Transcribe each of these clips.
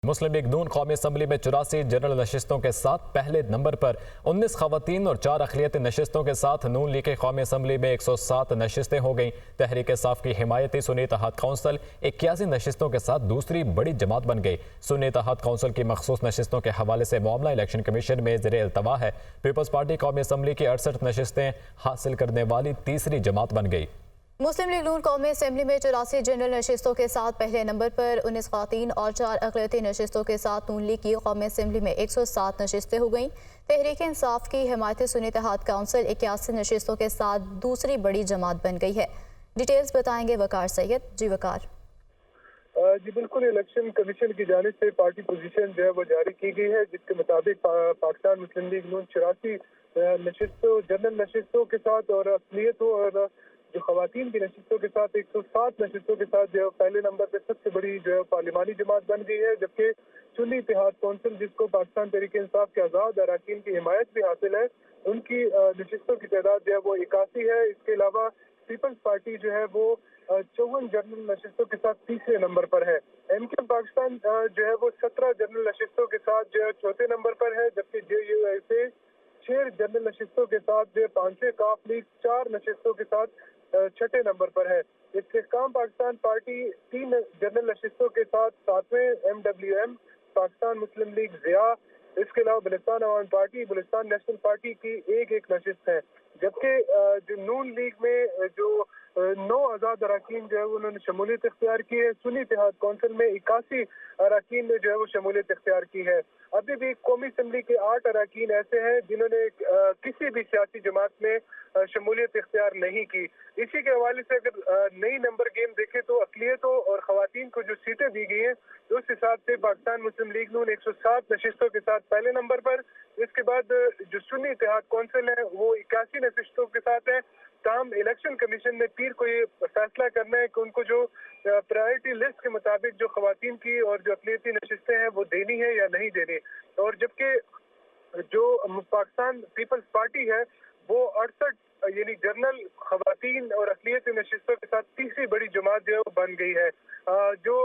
मुस्लिम league नून कौमी assembly में 84 general नशिस्तों के साथ पहले नंबर पर 19 खवातीन और 4 अक़लियती नशिस्तों के साथ नून लीग की कौमी असम्बली में 107 नशिस्तें हो गईं। तहरीक इंसाफ की हिमायती सुन्नी इत्तेहाद कौंसिल 81 नशिस्तों के साथ दूसरी बड़ी जमात बन गई। सुन्नी इत्तेहाद कौंसिल की मखसूस नशिस्तों के हवाले से मामला इलेक्शन कमीशन में ज़ेरे इल्तवा है। पीपल्स पार्टी कौमी असम्बली की 68 नशिस्तें हासिल करने वाली तीसरी जमात बन गई। मुस्लिम लीग नून कौमी असम्बली में 84 जनरल नशिस्तों के साथ पहले नंबर पर 19 ख़वातीन और 4 अक़लियती नशिस्तों के साथ नून लीग की कौमी असम्बली में 107 नशिस्तें हो गईं। तहरीक इंसाफ की हिमायती सुन्नी इत्तेहाद कौंसिल 81 नशिस्तों के साथ दूसरी बड़ी जमात बन गई है। डिटेल्स बताएंगे वकार सैयद। जी वकार। जी बिल्कुल, इलेक्शन कमीशन की जानिब से पार्टी पोजीशन जो है वो जारी की गई है, जिसके मुताबिक पाकिस्तान मुस्लिम लीग नून 84 जनरल नशिस्तों के साथ और अक़लियतों और जो खवातीन की नशिस्तों के साथ 107 नशिस्तों के साथ जो पहले नंबर पे सबसे बड़ी जो है पार्लिमानी जमात बन गई है। जबकि सुन्नी इत्तेहाद कौंसिल, जिसको पाकिस्तान तहरीक इंसाफ के आज़ाद अरकान की हिमायत भी हासिल है, उनकी नशिस्तों की तादाद जो है वो 81 है। इसके अलावा पीपल्स पार्टी जो है वो 54 जनरल नशिस्तों के साथ तीसरे नंबर पर है। एमक्यूएम पाकिस्तान जो है वो 17 जनरल नशिस्तों के साथ जो है चौथे नंबर पर है। जबकि JUIC 6 जनरल नशिस्तों के साथ जो 5 काफ लीग 4 नशिस्तों के साथ छठे नंबर पर है। इस्तेहकाम पाकिस्तान पार्टी 3 जनरल नशिस्तों के साथ 7वें, MWM पाकिस्तान मुस्लिम लीग ज़िया, इसके अलावा बलूचिस्तान अवाम पार्टी, बलूचिस्तान नेशनल पार्टी की एक नशिस्त है। जबकि जो नून लीग में जो 9 आज़ाद अरकान जो है उन्होंने शमूलियत इख्तियार की है। सुन्नी इत्तेहाद कौंसिल में 81 अरकान ने जो है वो शमूलियत इख्तियार की है। अभी भी कौमी असम्बली के 8 अरकान ऐसे हैं जिन्होंने किसी भी सियासी जमात में शमूलियत इख्तियार नहीं की। इसी के हवाले से अगर नई नंबर गेम देखें तो अक़लियतों और खवातीन को जो सीटें दी गई हैं, तो उस हिसाब से पाकिस्तान मुस्लिम लीग नून 107 नशिस्तों के साथ पहले नंबर पर। इसके बाद जो सुन्नी इत्तेहाद कौंसिल है वो 81 नशिस्तों के साथ है। ताहम इलेक्शन कमीशन ने पीर को ये फैसला करना है कि उनको जो प्रायोरिटी लिस्ट के मुताबिक जो खवातीन की और जो अक़लियती नशिस्तें हैं वो देनी है या नहीं देनी। और जबकि जो पाकिस्तान पीपल्स पार्टी है वो 68 यानी जनरल खवातीन और अक़लियती नशिस्तों के साथ तीसरी बड़ी जमात जो है वो बन गई है। जो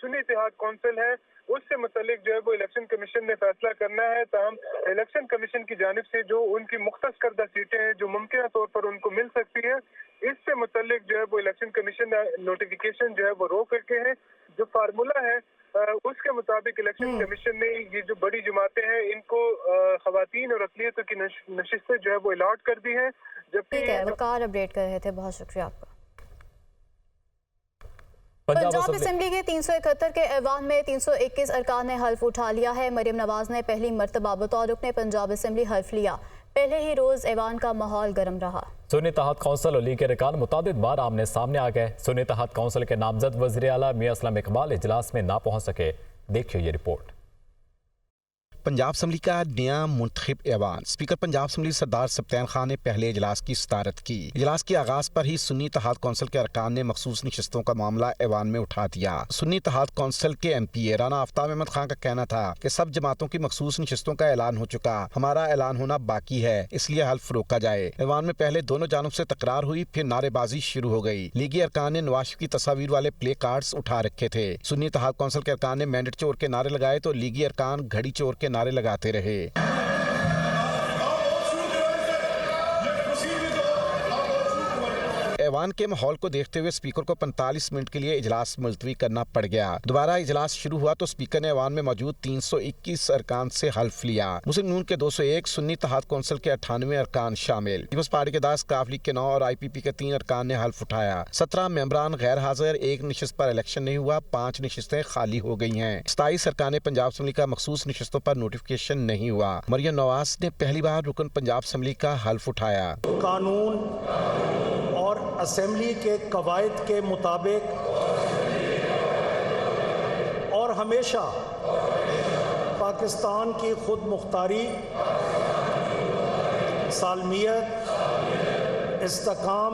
सुन्नी इत्तेहाद कौंसिल है उससे मुतल्लिक जो है वो इलेक्शन कमीशन ने फैसला करना है। ताहम इलेक्शन कमीशन की जानिब से जो उनकी मुख्तस करदा सीटें हैं जो मुमकिन तौर पर उनको मिल सकती है, इससे मुतल्लिक जो है वो इलेक्शन कमीशन नोटिफिकेशन जो है वो रोक रखे हैं। जो फार्मूला है उसके मुताबिक इलेक्शन कमीशन ने ये जो बड़ी जमातें हैं इनको खवातीन और अक़लियतों की नशिस्तें जो है वो अलॉट कर दी हैं। ठीक है, वकार अपडेट कर रहे थे, बहुत शुक्रिया आपका। पंजाब असम्बली के 371 के ऐवान में 321 अरकान ने हल्फ उठा लिया है। मरियम नवाज ने पहली मरतबा बतौर रुकने पंजाब असम्बली हल्फ लिया। पहले ही रोज ऐवान का माहौल गर्म रहा। सुन्नी इत्तेहाद कौंसिल और लीग के अरकान मुतादिद बार आमने सामने आ गए। सुन्नी इत्तेहाद कौंसिल के नामजद वज़ीर आला मियां असलम इकबाल इजलास में ना पहुंच सके। देखिए ये रिपोर्ट। पंजाब असम्बली का नया मुंतखब ऐवान स्पीकर पंजाब असम्बली सरदार सब्तैन खान ने पहले इजलास की सदारत की। इजलास के आगाज पर ही सुन्नी इत्तेहाद कौंसिल के अरकान ने मखसूस नशिस्तों का मामला ऐवान में उठा दिया। सुन्नी इत्तेहाद कौंसिल के MPA राना आफ्ताब अहमद खान का कहना था कि सब जमातों की मखसूस नशिस्तों का ऐलान हो चुका, हमारा ऐलान होना बाकी है, इसलिए हल्फ रोका जाए। ऐवान में पहले दोनों जानब से तकरार हुई, फिर नारेबाजी शुरू हो गई। लीगी अरकान ने नवाज की तस्वीर वाले प्ले कार्ड्स उठा रखे थे। सुन्नी इत्तेहाद कौंसिल के अरकान ने मैंडेट चोर के नारे लगाए तो लीगी अरकान घड़ी चोर के नारे लगाते रहे। ऐवान के माहौल को देखते हुए स्पीकर को 45 मिनट के लिए इजलास मुलतवी करना पड़ गया। दोबारा इजलास शुरू हुआ तो स्पीकर ने ऐवान में मौजूद 321 अरकान से हल्फ लिया। मुस्लिम नून के 201, सुन्नी इत्तेहाद कौंसिल के 98 अरकान शामिल। पीपल्स पार्टी के 10, काफ लीग के 9 और IPP के 3 अरकान ने हल्फ उठाया। 17 मेंबरान गैर हाजिर, 1 नशिस्त पर इलेक्शन नहीं हुआ, 5 नशिस्तें खाली हो गई हैं। 27 अरकान पंजाब असम्बली का मखसूस नशिस्तों पर नोटिफिकेशन नहीं हुआ। मरियम नवाज ने पहली बार रुकन पंजाब असम्बली का हल्फ उठाया। कानून और असेंबली के कवायद के मुताबिक और हमेशा पाकिस्तान की खुद मुख्तारी, सालमियत, इस्तेकाम,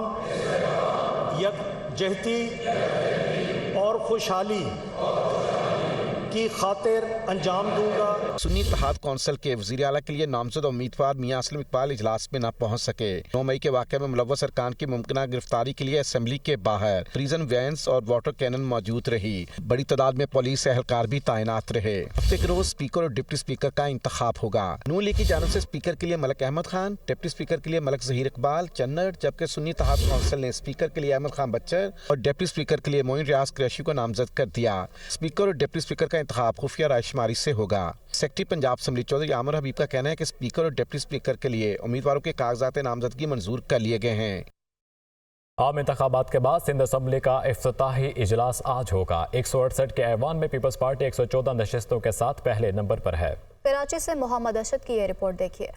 यकजहती और खुशहाली की खातिर अंजाम दूंगा। सुन्नी इत्तेहाद कौंसिल के वजीर आला के लिए नामजद उम्मीदवार मियां असलम इकबाल इजलास में न पहुंच सके। 9 मई के वाक़े में मुलव्वस अरकान की मुमकिना गिरफ्तारी के लिए असेंबली के बाहर प्रिजन वैन्स और वाटर कैनन मौजूद रही। बड़ी तादाद में पुलिस एहलकार भी तैनात रहे। हफ्ते के रोज स्पीकर और डिप्टी स्पीकर का इंतखाब होगा। नून लीग की जानिब से स्पीकर के लिए मलक अहमद खान, डिप्टी स्पीकर के लिए मलक ज़हीर इकबाल चन्नड़, जबकि सुन्नी इत्तेहाद कौंसिल ने स्पीकर के लिए अहमद खान बच्चर और डिप्टी स्पीकर के लिए मोइन रियाज कुरैशी को नामजद कर दिया। स्पीकर और डिप्टी स्पीकर का इंतखाब खुफिया रायशुमारी से होगा। सेक्रेटरी पंजाब असेंबली चौधरी आमिर हबीब का कहना है कि स्पीकर और डिप्टी स्पीकर के लिए उम्मीदवारों के कागजात नामजदगी मंजूर कर लिए गए हैं। आम इंतखाबात के बाद सिंध असम्बली का इफ्तिताही इजलास आज होगा। 168 के ऐवान में पीपल्स पार्टी 114 नशिस्तों के साथ पहले नंबर पर है। कराची से मोहम्मद अशद की ये रिपोर्ट देखिए।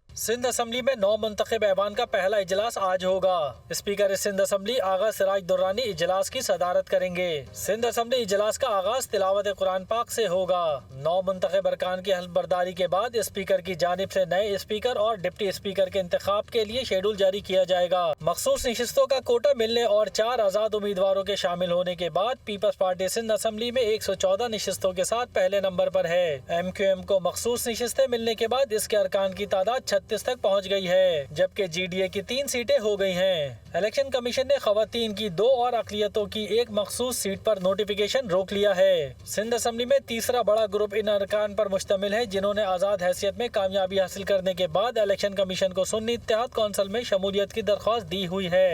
सिंध असम्बली में 9 मुंतखब ऐवान का पहला इजलास आज होगा। स्पीकर सिंध असम्बली आगा सिराज दुर्रानी इजलास की सदारत करेंगे। सिंध असम्बली इजलास का आगाज तिलावत कुरान पाक से होगा। 9 मुंतखब अरकान की हल्फ बर्दारी के बाद स्पीकर की जानिब से नए स्पीकर और डिप्टी स्पीकर के इंतखाब के लिए शेड्यूल जारी किया जाएगा। मखसूस नशिस्तों का कोटा मिलने और 4 आजाद उम्मीदवारों के शामिल होने के बाद पीपल्स पार्टी सिंध असम्बली में 114 नशिस्तों के साथ पहले नंबर पर है। MQM को मखसूस नशिस्तें मिलने के बाद इसके अरकान की तादाद 36 तक पहुंच गई है, जबकि GDA की 3 सीटें हो गई हैं। इलेक्शन कमीशन ने खवातीन की 2 और अक़लियतों की 1 मखसूस सीट पर नोटिफिकेशन रोक लिया है। सिंध असम्बली में तीसरा बड़ा ग्रुप इन अरकान पर मुश्तमिल है जिन्होंने आज़ाद हैसियत में कामयाबी हासिल करने के बाद इलेक्शन कमीशन को सुन्नी इत्तेहाद कौंसिल में शमूलियत की दरख्वास्त दी हुई है।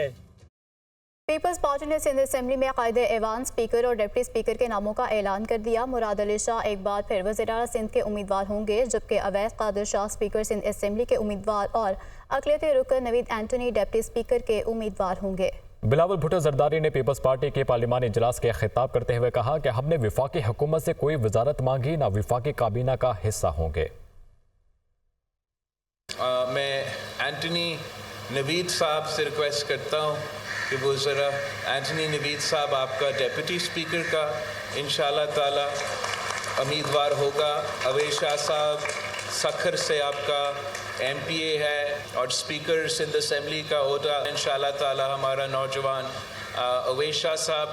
पीपल्स पार्टी ने सिंध असेंबली में कायदे ऐवान स्पीकर और डिप्टी स्पीकर के नामों का ऐलान कर दिया। मुराद अली शाह एक बार फिर वज़ीर-ए-आला सिंध के उम्मीदवार होंगे, जबकि अवैस कादिर शाह स्पीकर सिंध असेंबली के उम्मीदवार और अक़लियती रुकन नवीद एंटनी डिप्टी स्पीकर के उम्मीदवार होंगे। बिलावल भुट्टो जरदारी ने पीपल्स पार्टी के पार्लिमानी इजलास के खिताब करते हुए कहा कि हमने विफाकी हुकूमत से कोई वजारत मांगी ना विफाकी काबीना का हिस्सा होंगे। मैं एंटनी नवीद साहब से रिक्वेस्ट करता हूँ कि वो ज़रा एंटनी नवीद साहब आपका डेप्यूटी स्पीकर का इंशाअल्लाह ताला उम्मीदवार होगा। अवैस शाह साहब सखर से आपका MPA है और स्पीकर सिंध असेंबली का होगा इंशाअल्लाह ताला हमारा नौजवान अवैस शाह साहब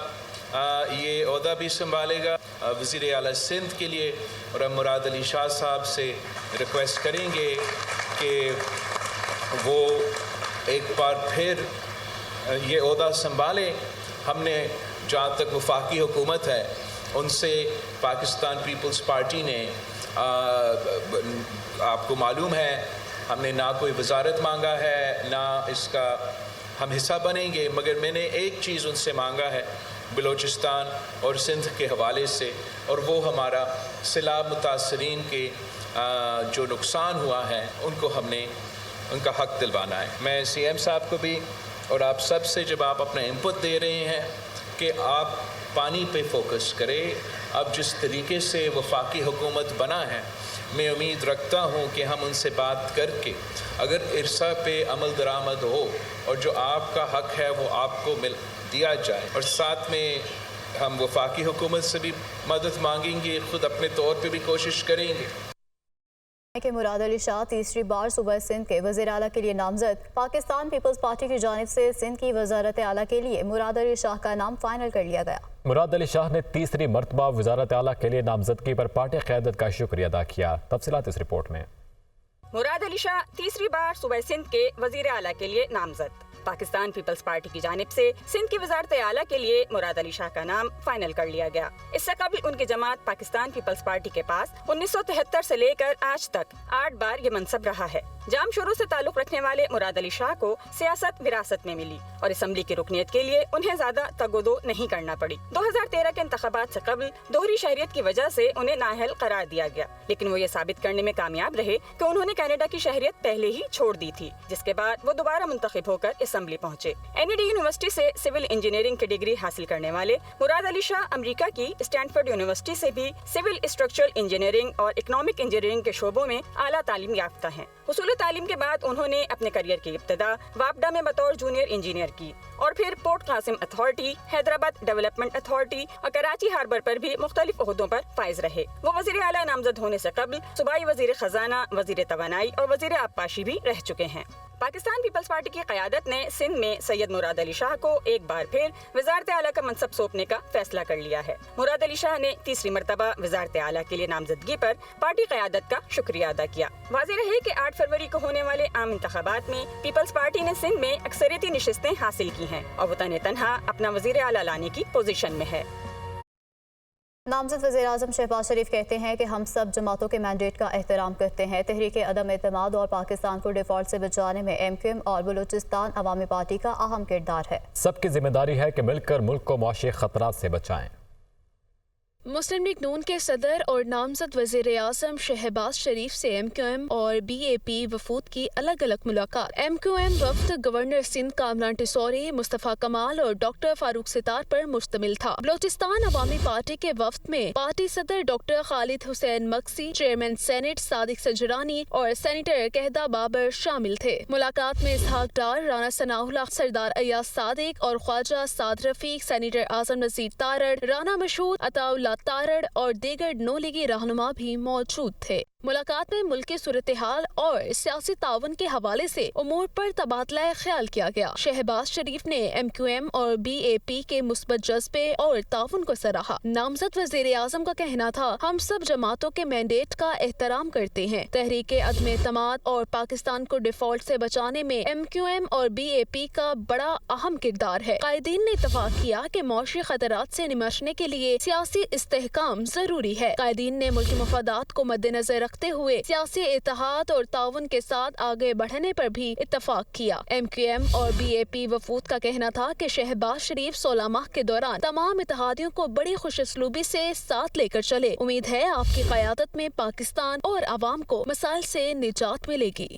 ये ओहदा भी संभालेगा वज़ीर आला सिंध के लिए। और हम मुराद अली शाह साहब से रिक्वेस्ट करेंगे कि वो एक बार फिर ये ओहदा संभाले। हमने जहाँ तक वफाकी हुकूमत है उनसे पाकिस्तान पीपल्स पार्टी ने आपको मालूम है हमने ना कोई वजारत मांगा है ना इसका हम हिस्सा बनेंगे, मगर मैंने एक चीज़ उनसे मांगा है बलोचिस्तान और सिंध के हवाले से, और वो हमारा सैलाब मुतासरीन के जो नुकसान हुआ है उनको हमने उनका हक दिलवाना है। मैं CM साहब को भी और आप सब से जब आप अपना इनपुट दे रहे हैं कि आप पानी पे फोकस करें। अब जिस तरीके से वफाकी हुकूमत बना है मैं उम्मीद रखता हूँ कि हम उनसे बात करके अगर इरसा पे अमल दरामद हो और जो आपका हक है वो आपको मिल दिया जाए, और साथ में हम वफाकी हुकूमत से भी मदद मांगेंगे, खुद अपने तौर पे भी कोशिश करेंगे कि मुराद अली शाह तीसरी बार सूबा सिंध के वज़ीर आला के लिए नामजद। पाकिस्तान पीपल्स पार्टी की जानिब से सिंध की वज़ारत आला के लिए मुराद अली शाह का नाम फाइनल कर लिया गया। मुराद अली शाह ने तीसरी मरतबा वज़ारत आला के लिए नामजदगी पर पार्टी क़यादत का शुक्रिया अदा किया। तफसीलात इस रिपोर्ट में। मुराद अली शाह तीसरी बार सूबा सिंध के वज़ीर आला के लिए नामजद। पाकिस्तान पीपल्स पार्टी की जानिब से सिंध की वज़ारत आला के लिए मुराद अली शाह का नाम फाइनल कर लिया गया। इससे कबल उनकी जमात पाकिस्तान पीपल्स पार्टी के पास 1973 से लेकर आज तक 8 बार ये मनसब रहा है। जाम शुरू से ताल्लुक रखने वाले मुराद अली शाह को सियासत विरासत में मिली और असम्बली की रुकनीत के लिए उन्हें ज्यादा तगोदो नहीं करना पड़ी। 2013 के इंतखाबात से कबल दोहरी शहरियत की वजह से उन्हें नाअहल करार दिया गया, लेकिन वो ये साबित करने में कामयाब रहे कि उन्होंने कनाडा की शहरियत पहले ही छोड़ दी थी, जिसके बाद वो दोबारा मुंतखब होकर असम्बली पहुंचे। NED यूनिवर्सिटी से सिविल इंजीनियरिंग की डिग्री हासिल करने वाले मुराद अली शाह अमेरिका की स्टैनफोर्ड यूनिवर्सिटी से भी सिविल स्ट्रक्चरल इंजीनियरिंग और इकोनॉमिक इंजीनियरिंग के शोबों में आला तालीम याफ्ता हैं। हुसूल तालीम के बाद उन्होंने अपने करियर की इब्तिदा वापडा में बतौर जूनियर इंजीनियर की और फिर port Qasim authority, Hyderabad development authority और कराची हार्बर पर भी मुख्तलिफ ओहदों पर फाइज रहे। वो वजीर आला नामजद होने से कबल सूबाई वजीर खजाना, वजीर तवानाई और वजीर आबपाशी भी रह चुके हैं। पाकिस्तान पीपल्स पार्टी की क़यादत ने ने सिंध में सैयद मुराद अली शाह को एक बार फिर वजारत आला का मनसब सौंपने का फैसला कर लिया है। मुराद अली शाह ने तीसरी मरतबा वजारत आला के लिए नामजदगी पर पार्टी क़यादत का शुक्रिया अदा किया। वाज़ेह रहे कि 8 फरवरी को होने वाले आम इंतखाबात में पीपल्स पार्टी ने सिंध में अक्सरियती नशिस्तें हासिल की हैं और वो तने तनहा अपना वज़ीर आला लाने की पोजीशन में है। नामज़द वज़ीर-ए-आज़म शहबाज शरीफ कहते हैं कि हम सब जमातों के मैंडेट का एहतराम करते हैं। तहरीक अदम एतमाद और पाकिस्तान को डिफ़ॉल्ट से बचाने में MQM और बलूचिस्तान अवामी पार्टी का अहम किरदार है। सबकी जिम्मेदारी है कि मिलकर मुल्क को मौशी खतरात से बचाएं। मुस्लिम लीग नून के सदर और नामजद वज़ीर-ए-आज़म शहबाज शरीफ से MQM और BAP वफूद की अलग अलग मुलाकात। MQM वफ्द गवर्नर सिंध कामरान टिसौरी, मुस्तफ़ा कमाल और डॉक्टर फारूक सितार पर मुश्तमिल था। बलोचिस्तान अवामी पार्टी के वफ्द में पार्टी सदर doctor Khalid Hussain Magsi, chairman senate Sadiq Sanjrani और सेनेटर कहदा बाबर शामिल थे। मुलाकात में इसहाक डार, राना सनाउल्लाह, सरदार अय्याज सादिक और ख्वाजा साद रफीक, सेनेटर आजम नज़ीर तारड़, राना मशहूद, अताउल्लाह तारड़ और दीगर नौ लीगी रहनुमा भी मौजूद थे। मुलाकात में मुल्क की सूरत हाल और सियासी तावन के हवाले से उमूर पर तबादला ख्याल किया गया। शहबाज शरीफ ने MQM और BAP के मुस्बत जज्बे और तावन को सराहा। नामजद वज़ीर-ए-आज़म का कहना था, हम सब जमातों के मैंडेट का एहतराम करते हैं। तहरीक अदम एतमाद और पाकिस्तान को डिफॉल्ट से बचाने में MQM और BAP का बड़ा अहम किरदार है। कायदीन ने इत्तफाक किया कि मौशी खतरात से निमटने के लिए सियासी इस्तेहकाम जरूरी है। कायदीन ने मुल्की मफादात को मद्देनजर रखते हुए सियासी इत्तेहाद और ताउन के साथ आगे बढ़ने पर भी इत्तफाक किया। MQM और BAP वफूद का कहना था कि शहबाज शरीफ 16 माह के दौरान तमाम इत्तेहादियों को बड़ी खुशस्लूबी से साथ लेकर चले। उम्मीद है आपकी क़यादत में पाकिस्तान और अवाम को मसाइल से निजात मिलेगी।